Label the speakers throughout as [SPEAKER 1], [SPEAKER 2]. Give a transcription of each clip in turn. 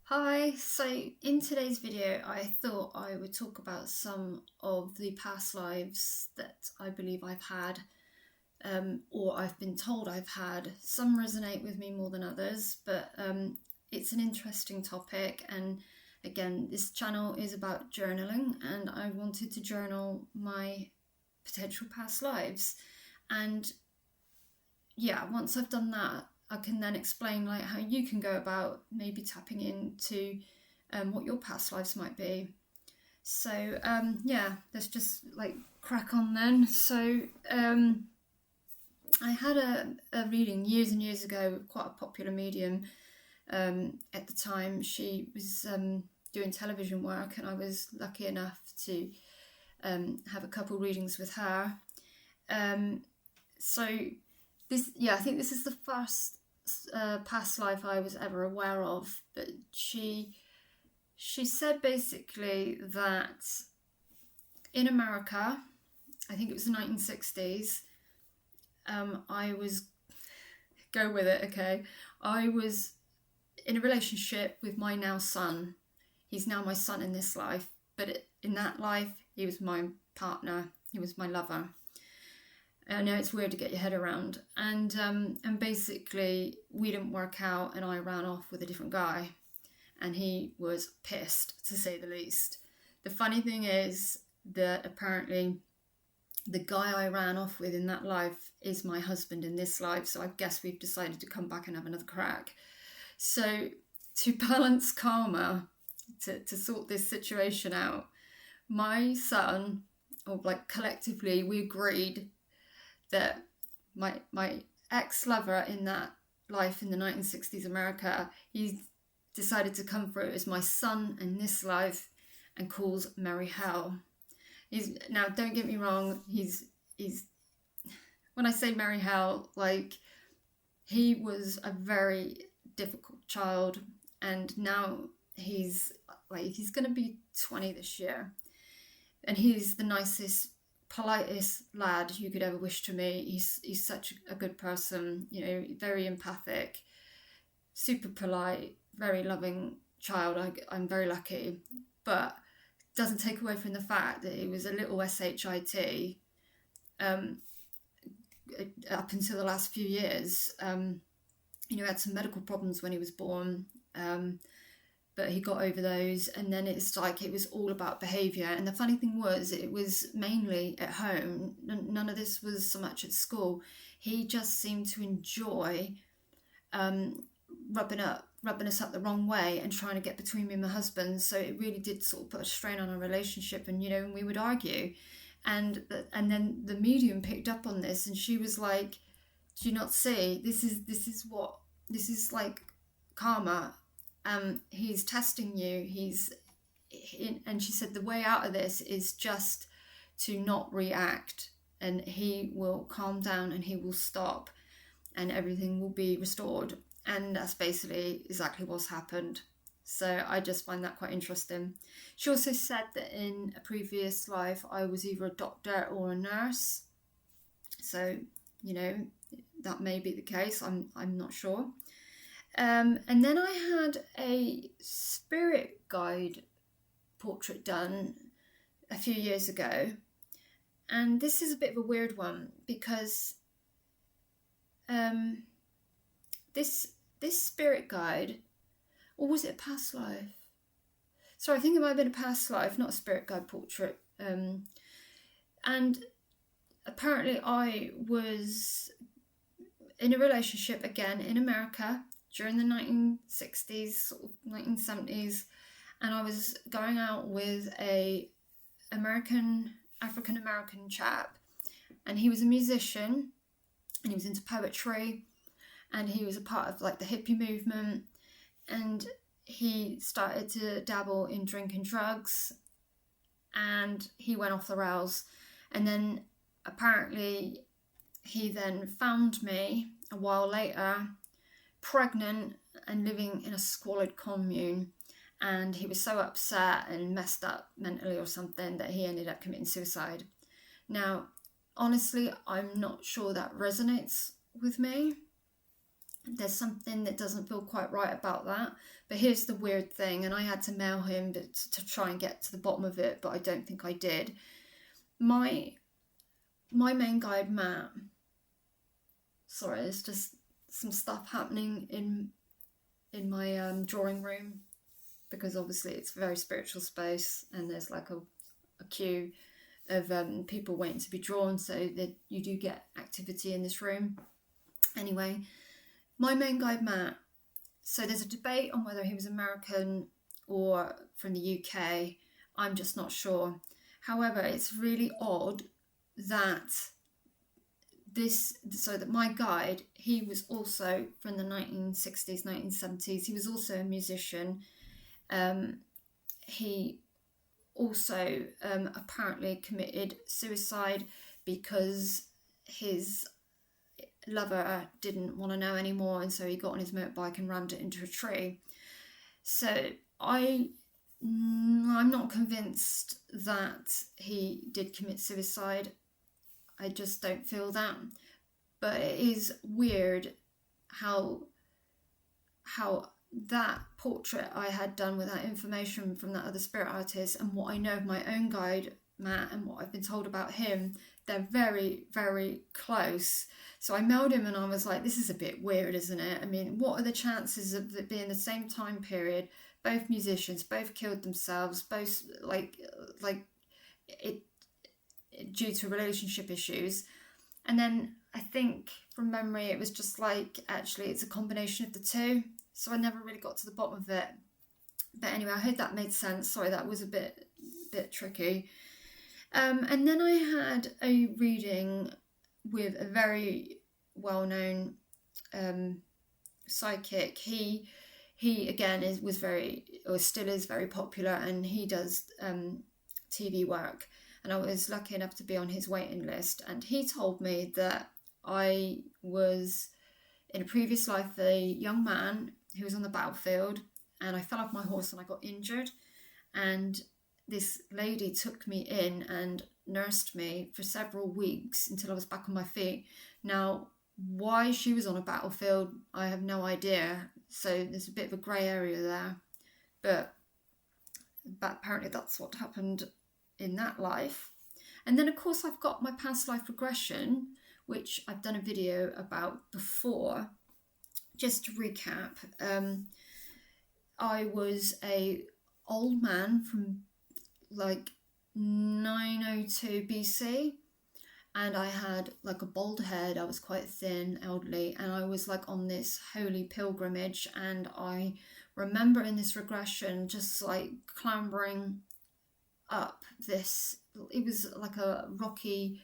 [SPEAKER 1] Hi, so in today's video, I thought I would talk about some of the past lives that I believe I've had, or I've been told I've had. Some resonate with me more than others, but it's an interesting topic. And again, this channel is about journaling, and I wanted to journal my potential past lives. And yeah, once I've done that, I can then explain like how you can go about maybe tapping into what your past lives might be. So yeah, let's just like crack on then. So I had a reading years and years ago with quite a popular medium. At the time, she was doing television work, and I was lucky enough to have a couple readings with her. So I think this is the first past life I was ever aware of. But she said basically that in America, I think it was the 1960s. I was go with it, okay. I was in a relationship with my now son. He's now my son in this life, but in that life, he was my partner. He was my lover. I know it's weird to get your head around, and basically we didn't work out, and I ran off with a different guy, and he was pissed to say the least. The funny thing is that apparently the guy I ran off with in that life is my husband in this life, so I guess we've decided to come back and have another crack. So to balance karma, to sort this situation out, my son, or like collectively, we agreed that my ex-lover in that life in the 1960s America, he decided to come through as my son in this life and calls Merry Hell. He's now, don't get me wrong, he's when I say Merry Hell, like, he was a very difficult child, and now he's gonna be 20 this year, and he's the nicest, politest lad you could ever wish to meet. He's such a good person, you know, very empathic, super polite, very loving child. I'm very lucky, but doesn't take away from the fact that he was a little shit up until the last few years. You know, had some medical problems when he was born, but he got over those, and then it's like it was all about behaviour. And the funny thing was, it was mainly at home. None of this was so much at school. He just seemed to enjoy rubbing us up the wrong way and trying to get between me and my husband. So it really did sort of put a strain on our relationship, and you know, we would argue, and then the medium picked up on this, and she was like, "Do you not see? This is like karma. He's testing you. And she said the way out of this is just to not react, and he will calm down and he will stop, and everything will be restored." And that's basically exactly what's happened. So I just find that quite interesting. She also said that in a previous life I was either a doctor or a nurse. So, you know, that may be the case. I'm not sure. And then I had a spirit guide portrait done a few years ago. And this is a bit of a weird one because this spirit guide, or was it a past life? Sorry, I think it might have been a past life, not a spirit guide portrait. And apparently I was in a relationship again in America during the 1960s, sort of 1970s, and I was going out with a African American chap, and he was a musician, and he was into poetry, and he was a part of like the hippie movement, and he started to dabble in drinking drugs, and he went off the rails. And then apparently he then found me a while later, pregnant and living in a squalid commune, and he was so upset and messed up mentally or something that he ended up committing suicide. Now, honestly, I'm not sure that resonates with me. there's something that doesn't feel quite right about that. But here's the weird thing, and I had to mail him to try and get to the bottom of it, but I don't think I did. My main guide, Matt, sorry, there's just some stuff happening in my drawing room, because obviously it's a very spiritual space, and there's like a queue of people waiting to be drawn, so that you do get activity in this room. Anyway, my main guide, Matt, so there's a debate on whether he was American or from the UK. I'm just not sure. However, it's really odd that that my guide, he was also from the 1960s, 1970s. He was also a musician. He also apparently committed suicide because his lover didn't want to know anymore, and so he got on his motorbike and rammed it into a tree. So I'm not convinced that he did commit suicide. I just don't feel that. But it is weird how that portrait I had done with that information from that other spirit artist, and what I know of my own guide, Matt, and what I've been told about him, they're very, very close. So I mailed him and I was like, this is a bit weird, isn't it? I mean, what are the chances of it being the same time period? Both musicians, both killed themselves, both like it due to relationship issues. And then I think from memory it was just like, actually it's a combination of the two. So I never really got to the bottom of it. But anyway, I hope that made sense. Sorry, that was a bit tricky. And then I had a reading with a very well-known psychic. He again still is very popular, and he does TV work. And I was lucky enough to be on his waiting list. And he told me that I was, in a previous life, a young man who was on the battlefield, and I fell off my horse and I got injured. And this lady took me in and nursed me for several weeks until I was back on my feet. Now, why she was on a battlefield, I have no idea. So there's a bit of a grey area there. But apparently that's what happened in that life. And then of course I've got my past life regression, which I've done a video about before. Just to recap, I was a old man from like 902 BC, and I had like a bald head. I was quite thin, elderly, and I was like on this holy pilgrimage. And I remember in this regression just like clambering up this, it was like a rocky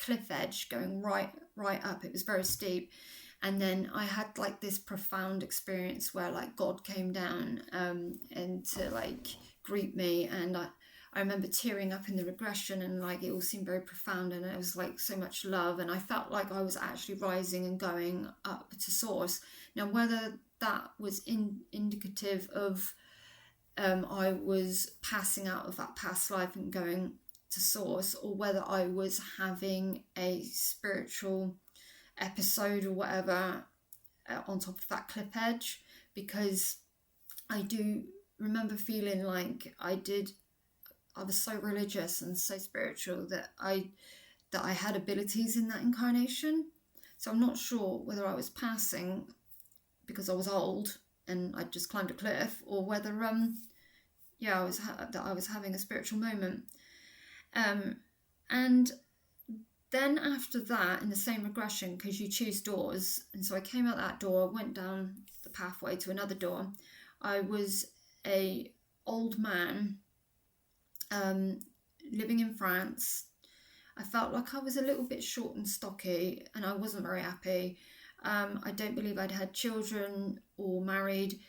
[SPEAKER 1] cliff edge going right up. It was very steep. And then I had like this profound experience where like God came down and to like greet me, and I remember tearing up in the regression, and like it all seemed very profound, and it was like so much love, and I felt like I was actually rising and going up to source. Now, whether that was indicative of I was passing out of that past life and going to source, or whether I was having a spiritual episode or whatever on top of that cliff edge, because I do remember feeling like I was so religious and so spiritual that I had abilities in that incarnation. So I'm not sure whether I was passing because I was old and I just climbed a cliff, or whether I was having a spiritual moment. And then after that, in the same regression, because you choose doors, and so I came out that door, went down the pathway to another door. I was a old man living in France. I felt like I was a little bit short and stocky, and I wasn't very happy. I don't believe I'd had children or married.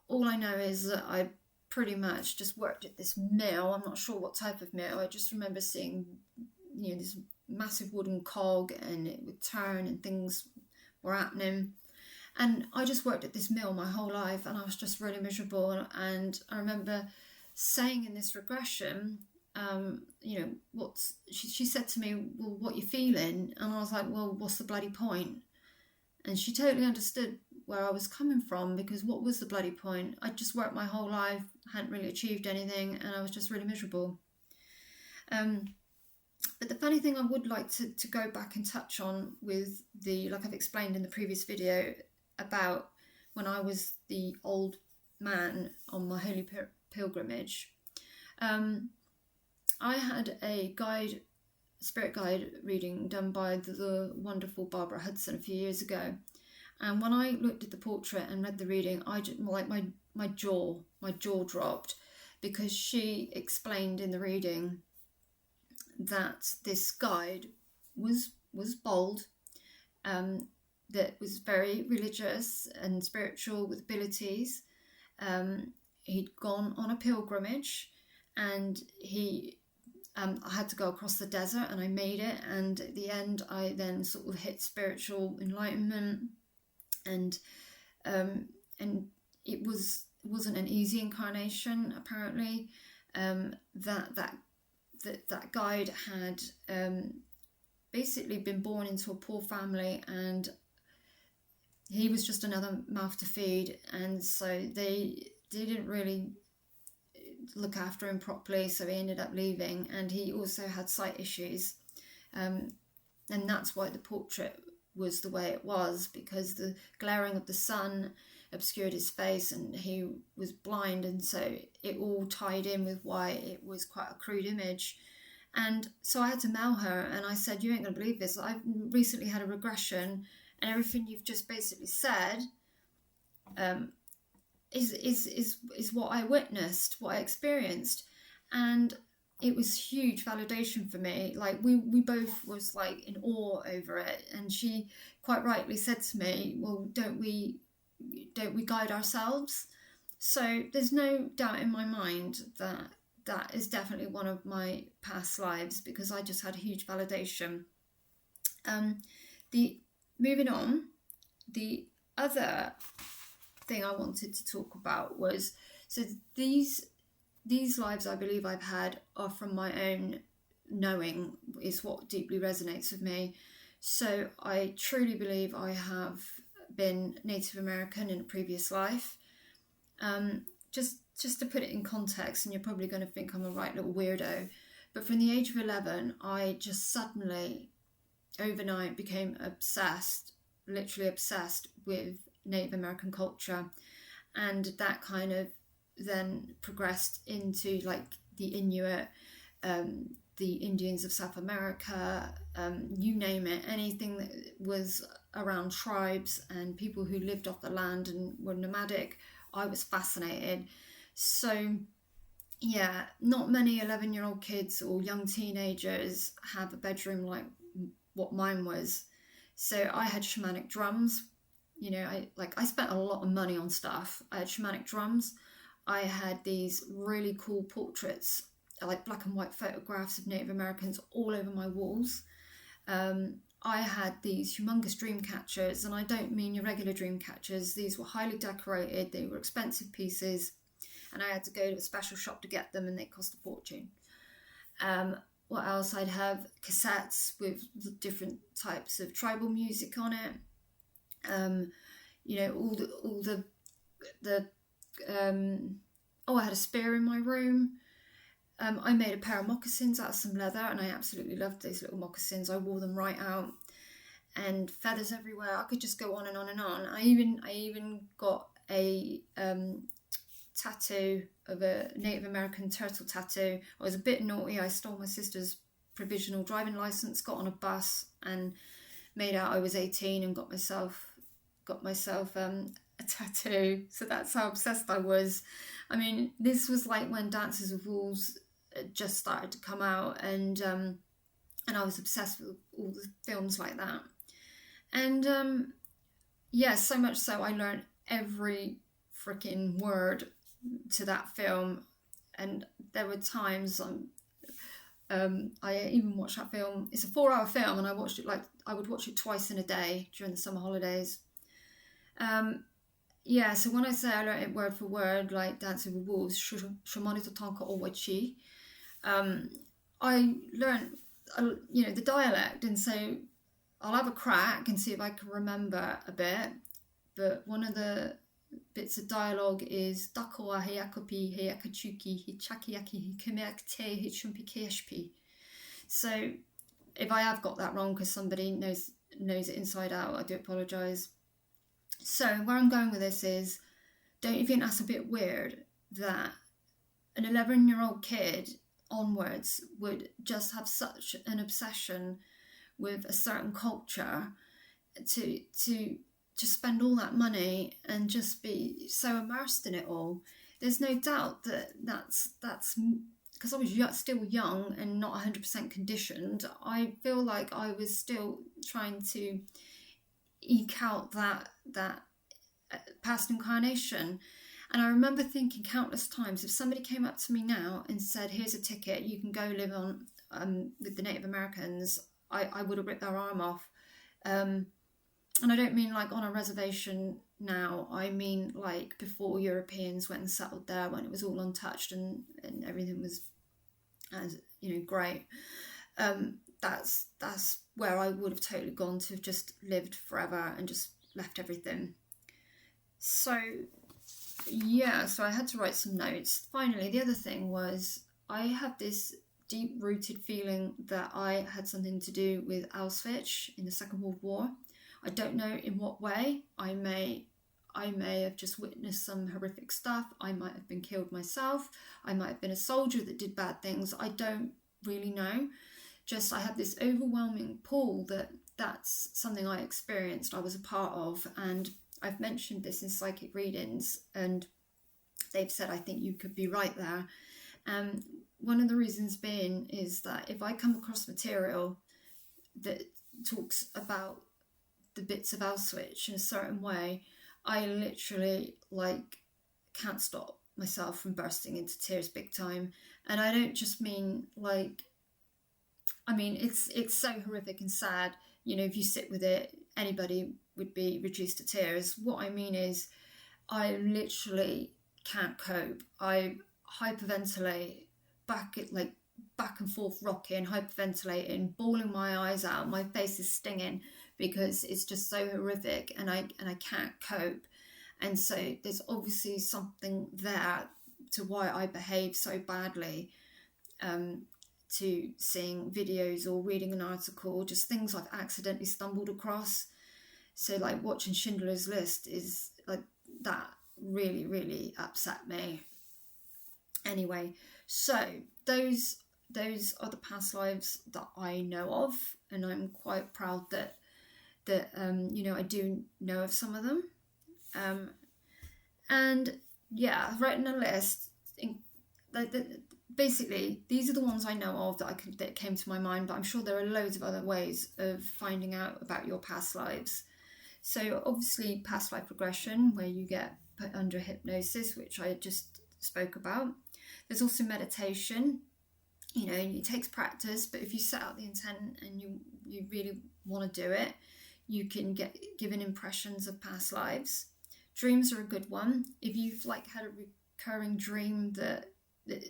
[SPEAKER 1] All I know is that I pretty much just worked at this mill. I'm not sure what type of mill. I just remember seeing, this massive wooden cog, and it would turn and things were happening. And I just worked at this mill my whole life, and I was just really miserable. And I remember saying in this regression, she said to me, well, what you feeling? And I was like, well, what's the bloody point? And she totally understood where I was coming from, because what was the bloody point? I just worked my whole life, hadn't really achieved anything, and I was just really miserable. But the funny thing I would like to go back and touch on with like I've explained in the previous video about when I was the old man on my holy pilgrimage, I had a spirit guide reading done by the wonderful Barbara Hudson a few years ago. And when I looked at the portrait and read the reading, I just, like, my jaw dropped, because she explained in the reading that this guide was bold, that was very religious and spiritual with abilities. He'd gone on a pilgrimage, and I had to go across the desert, and I made it. And at the end, I then sort of hit spiritual enlightenment, and it wasn't an easy incarnation. Apparently, that guide had basically been born into a poor family, and he was just another mouth to feed, and so they didn't really look after him properly, so he ended up leaving. And he also had sight issues, and that's why the portrait was the way it was, because the glaring of the sun obscured his face and he was blind, and so it all tied in with why it was quite a crude image. And so I had to mail her, and I said, you ain't gonna believe this, I've recently had a regression, and everything you've just basically said is what I witnessed, what I experienced. And it was huge validation for me. Like, we both was like in awe over it. And she quite rightly said to me, well, don't we guide ourselves? So there's no doubt in my mind that is definitely one of my past lives, because I just had huge validation. Moving on, the other thing I wanted to talk about was, so these lives I believe I've had are from my own knowing, is what deeply resonates with me. So I truly believe I have been Native American in a previous life. Just to put it in context, and you're probably going to think I'm a right little weirdo, but from the age of 11, I just suddenly, overnight, became literally obsessed with Native American culture. And that kind of then progressed into like the Inuit, the Indians of South America, you name it, anything that was around tribes and people who lived off the land and were nomadic, I was fascinated. So yeah, not many 11-year-old kids or young teenagers have a bedroom like what mine was. So I had shamanic drums. You know, I spent a lot of money on stuff. I had shamanic drums. I had these really cool portraits, like black and white photographs of Native Americans all over my walls. I had these humongous dream catchers, and I don't mean your regular dream catchers. These were highly decorated. They were expensive pieces, and I had to go to a special shop to get them, and they cost a fortune. What else? I'd have cassettes with different types of tribal music on it. You know, all the I had a spear in my room. I made a pair of moccasins out of some leather, and I absolutely loved these little moccasins. I wore them right out, and feathers everywhere. I could just go on and on and on. I even got a tattoo of a Native American turtle tattoo. I was a bit naughty. I stole my sister's provisional driving license, got on a bus, and made out I was 18 and got myself a tattoo. So that's how obsessed I was. I mean, this was like when Dances with Wolves just started to come out, and I was obsessed with all the films like that. And yeah, so much so I learned every freaking word to that film. And there were times I even watched that film. It's a 4-hour film, and I would watch it twice in a day during the summer holidays. Yeah, so when I say I learned it word for word, like Dancing with Wolves, Shamanita Tonka Owachi, I learned, the dialect, and so I'll have a crack and see if I can remember a bit. but one of the bits of dialogue is Dakoa he akopi he akachuki he chakiaki he kimeakte he chumpi keshpi. So if I have got that wrong, because somebody knows it inside out, I do apologise. So where I'm going with this is, don't you think that's a bit weird that an 11-year-old kid onwards would just have such an obsession with a certain culture to spend all that money and just be so immersed in it all? There's no doubt that's because I was still young and not 100% conditioned. I feel like I was still trying to eke out that past incarnation. And I remember thinking countless times, if somebody came up to me now and said, here's a ticket, you can go live on with the Native Americans, I would have ripped their arm off. And I don't mean like on a reservation now, I mean like before Europeans went and settled there, when it was all untouched and everything was, as you know, great. That's where I would have totally gone to have just lived forever and just left everything. So yeah, so I had to write some notes. Finally, the other thing was, I had this deep-rooted feeling that I had something to do with Auschwitz in the Second World War. I don't know in what way. I may have just witnessed some horrific stuff. I might have been killed myself. I might have been a soldier that did bad things. I don't really know. Just I had this overwhelming pull that that's something I experienced, I was a part of, and I've mentioned this in psychic readings, and they've said, I think you could be right there. One of the reasons being is that if I come across material that talks about the bits of Auschwitz in a certain way, I literally can't stop myself from bursting into tears big time. And I don't just mean it's so horrific and sad, you know, if you sit with it, anybody would be reduced to tears. What I mean is, I literally can't cope. I hyperventilate, back and forth rocking, hyperventilating, bawling my eyes out. My face is stinging because it's just so horrific, and I can't cope. And so there's obviously something there to why I behave so badly. To seeing videos or reading an article, just things I've accidentally stumbled across. So like watching Schindler's List is like that really, really upset me. Anyway, so those are the past lives that I know of, and I'm quite proud that you know, I do know of some of them. And yeah, I've written a list. Basically, these are the ones I know of that came to my mind, but I'm sure there are loads of other ways of finding out about your past lives. So obviously past life regression, where you get put under hypnosis, which I just spoke about. There's also meditation. You know, it takes practice, but if you set out the intent and you really want to do it, you can get given impressions of past lives. Dreams are a good one. If you've had a recurring dream that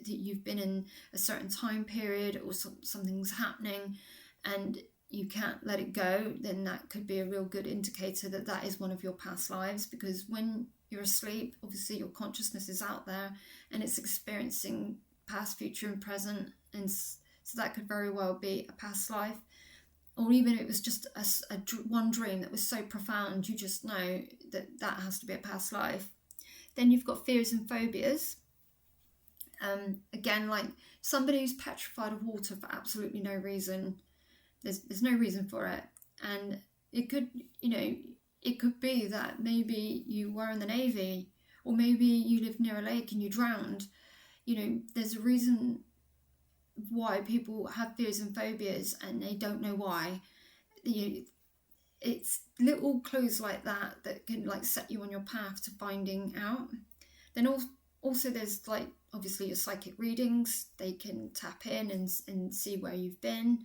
[SPEAKER 1] you've been in a certain time period, or something's happening and you can't let it go, then that could be a real good indicator that is one of your past lives, because when you're asleep, obviously your consciousness is out there and it's experiencing past, future and present, and so that could very well be a past life. Or even if it was just one dream that was so profound, you just know that has to be a past life. Then you've got fears and phobias. Again, like somebody who's petrified of water for absolutely no reason. There's no reason for it. And it could, you know, it could be that maybe you were in the Navy, or maybe you lived near a lake and you drowned. You know, there's a reason why people have fears and phobias, and they don't know why. It's little clues like that can set you on your path to finding out. Then also there's obviously your psychic readings. They can tap in and see where you've been.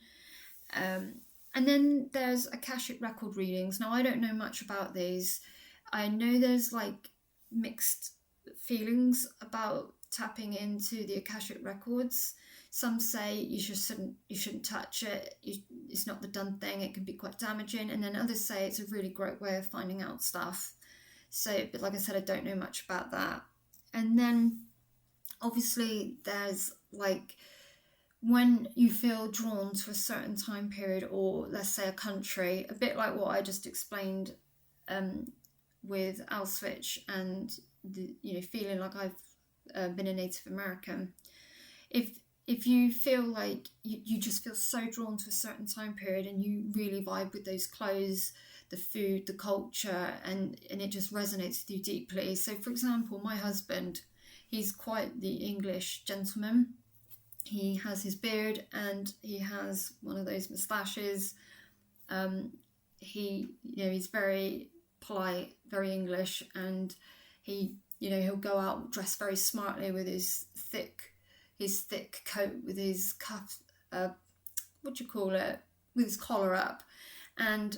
[SPEAKER 1] And then there's Akashic record readings. Now, I don't know much about these. I know there's mixed feelings about tapping into the Akashic records. Some say you shouldn't touch it. It's not the done thing. It can be quite damaging. And then others say it's a really great way of finding out stuff. So, but like I said, I don't know much about that. And then obviously there's like when you feel drawn to a certain time period, or let's say a country, a bit like what I just explained with Auschwitz, and feeling like I've been a Native American. If you feel like you just feel so drawn to a certain time period, and you really vibe with those clothes, the food, the culture, and it just resonates with you deeply. So for example, my husband, he's quite the English gentleman. He has his beard and he has one of those moustaches. He's very polite, very English, and he'll go out dressed very smartly with his thick coat with his cuff, what do you call it, with his collar up, and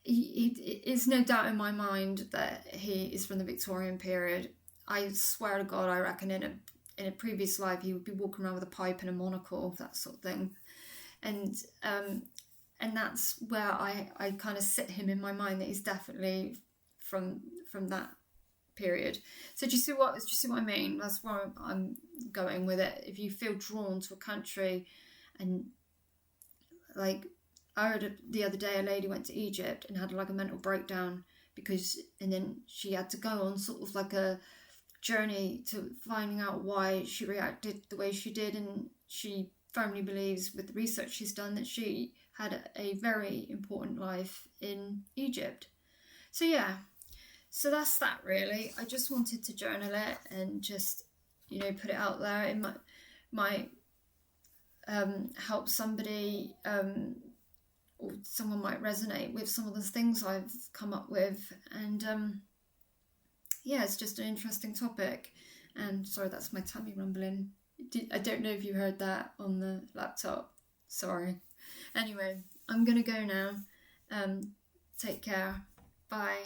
[SPEAKER 1] it's no doubt in my mind that he is from the Victorian period. I swear to God, I reckon in a previous life he would be walking around with a pipe and a monocle, that sort of thing, and that's where I kind of sit him in my mind, that he's definitely from that period. So do you see what I mean? That's where I'm going with it. If you feel drawn to a country, and like I heard the other day, a lady went to Egypt and had like a mental breakdown and then she had to go on sort of like a journey to finding out why she reacted the way she did, and she firmly believes, with the research she's done, that she had a very important life in Egypt. So yeah, so that's that really. I just wanted to journal it and just put it out there. It might help somebody, or someone might resonate with some of the things I've come up with, and yeah, it's just an interesting topic. And sorry, that's my tummy rumbling. I don't know if you heard that on the laptop. Sorry. Anyway, I'm gonna go now. Take care. Bye.